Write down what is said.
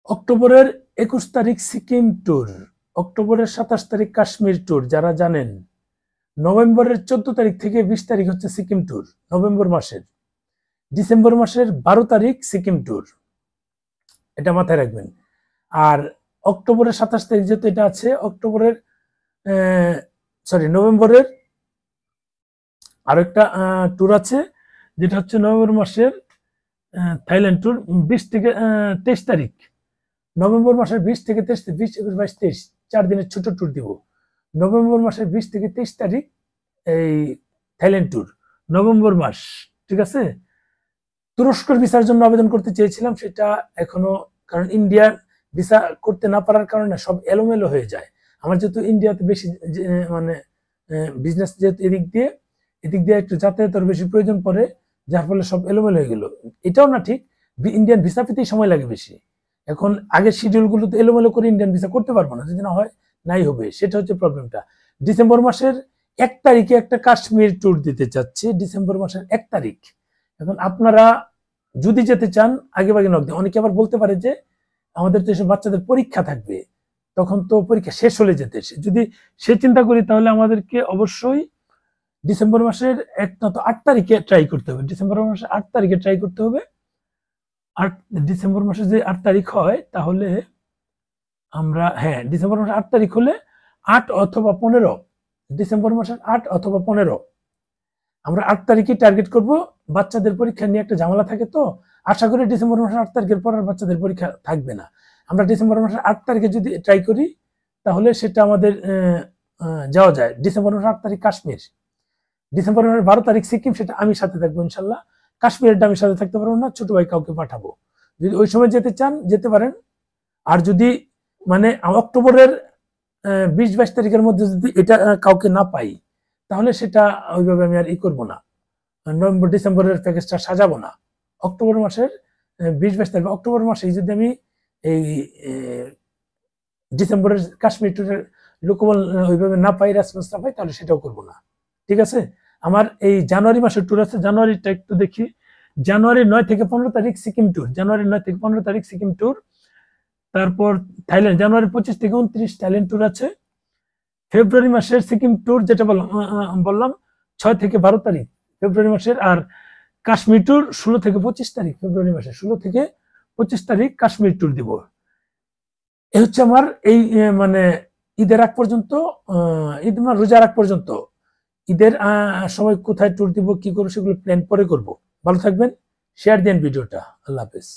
অক্টোবরের 21 তারিখ সিকিম ট্যুর, অক্টোবরের 27 তারিখ কাশ্মীর ট্যুর যারা জানেন, নভেম্বরের 14 তারিখ থেকে 20 তারিখ হচ্ছে সিকিম ট্যুর নভেম্বর মাসের, ডিসেম্বর মাসের 12 তারিখ সিকিম ট্যুর, এটা মাথায় রাখবেন। আর অক্টোবরের 27 তারিখ যেহেতু এটা আছে, অক্টোবরের নভেম্বরের আরেকটা ট্যুর আছে যেটা হচ্ছে নভেম্বর মাসের থাইল্যান্ড ট্যুর 20 থেকে 23 তারিখ, নভেম্বর মাসের 20 থেকে 23, 20, 21, 22, 23 4 দিনের ছোট ট্যুর দিব। নভেম্বর মাসের 20 থেকে 23 তারিখ এই থাইল্যান্ড ট্যুর, নভেম্বর মাস, ঠিক আছে। তুরস্কর ভিসার জন্য আবেদন করতে চেয়েছিলাম, সেটা এখনো, কারণ ইন্ডিয়ার ভিসা করতে না পারার কারণে সব এলোমেলো হয়ে যায়। আমার যেহেতু ইন্ডিয়াতে বেশি মানে বিজনেস, যেহেতু এদিক দিয়ে একটু যাতায়াতের বেশি প্রয়োজন পড়ে, যার ফলে সব এলোমেলো হয়ে গেল। এটাও না ঠিক, ইন্ডিয়ান ভিসা পেতেই সময় লাগে বেশি। এখন আগের শিডিউলগুলোতে এলোমেলো করে ইন্ডিয়ান ভিসা করতে পারবো না, যদি না হয় নাই হবে, সেটা হচ্ছে প্রবলেমটা। ডিসেম্বর মাসের 1 তারিখে একটা কাশ্মীর ট্যুর দিতে চাচ্ছি, ডিসেম্বর মাসের 1 তারিখ। এখন আপনারা যদি যেতে চান আগে ভাগে নক দিন। অনেকে আবার বলতে পারে যে আমাদের তো এসব বাচ্চাদের পরীক্ষা থাকবে, তখন তো পরীক্ষা শেষ হলে যেতে, যদি সে চিন্তা করি তাহলে আমাদেরকে অবশ্যই ডিসেম্বর মাসের 8 তারিখে ট্রাই করতে হবে। ডিসেম্বর মাসের 8 তারিখে ট্রাই করতে হবে। আর ডিসেম্বর মাসে যে 8 তারিখ হয়, তাহলে আমরা ডিসেম্বর মাসের 8 তারিখ হলে 8 অথবা 15, ডিসেম্বর মাসের 8 অথবা 15 আমরা 8 তারিখে টার্গেট করব। বাচ্চাদের পরীক্ষা নিয়ে একটা ঝামেলা থাকে, তো আশা করি ডিসেম্বর মাসের 8 তারিখের পর আর বাচ্চাদের পরীক্ষা থাকবে না। আমরা ডিসেম্বর মাসের 8 তারিখে যদি ট্রাই করি তাহলে সেটা আমাদের যাওয়া যায়। ডিসেম্বর মাসের 8 তারিখ কাশ্মীর, ডিসেম্বর মাসের 12 তারিখ সিকিম, সেটা আমি সাথে থাকবো ইনশাল্লাহ। কাশ্মীরটা আমি সাথে থাকতে পারবো না, ছোট ভাই কাউকে পাঠাবো। যদি ওই সময় যেতে চান যেতে পারেন। আর যদি মানে অক্টোবরের 20-22 তারিখের মধ্যে যদি এটা কাউকে না পাই, তাহলে সেটা ওইভাবে আমি আর করবো না, নভেম্বর ডিসেম্বরের প্যাকেজটা সাজাবো না। অক্টোবর মাসের 20-22 তারিখ, অক্টোবর মাসে যদি আমি এই ডিসেম্বরের কাশ্মীর ট্যুরের লোকবল ওইভাবে না পাই, রেসপন্স না পাই, তাহলে সেটাও করবো না, ঠিক আছে। আমার এই জানুয়ারি মাসের ট্যুর আছে, জানুয়ারিটা একটু দেখি। জানুয়ারি 9 থেকে 15 তারিখ সিকিম ট্যুর, জানুয়ারি 9 থেকে 15 তারিখ সিকিম ট্যুর। তারপর থাইল্যান্ড জানুয়ারি 25 থেকে 29 থাইল্যান্ড ট্যুর আছে। ফেব্রুয়ারি মাসের সিকিম ট্যুর যেটা বললাম 6 থেকে 12 তারিখ ফেব্রুয়ারি মাসের। আর কাশ্মীর ট্যুর 16 থেকে 25 তারিখ ফেব্রুয়ারি মাসের, 16 থেকে 25 তারিখ কাশ্মীর ট্যুর দিব। এই হচ্ছে আমার এই মানে ঈদের আগ পর্যন্ত, ঈদ না রোজার আগ পর্যন্ত, ঈদের সময় কোথায় ট্যুর দিব, কি করবো, সেগুলো প্ল্যান পরে করব। ভালো থাকবেন, শেয়ার দেন ভিডিওটা। আল্লাহ হাফেজ।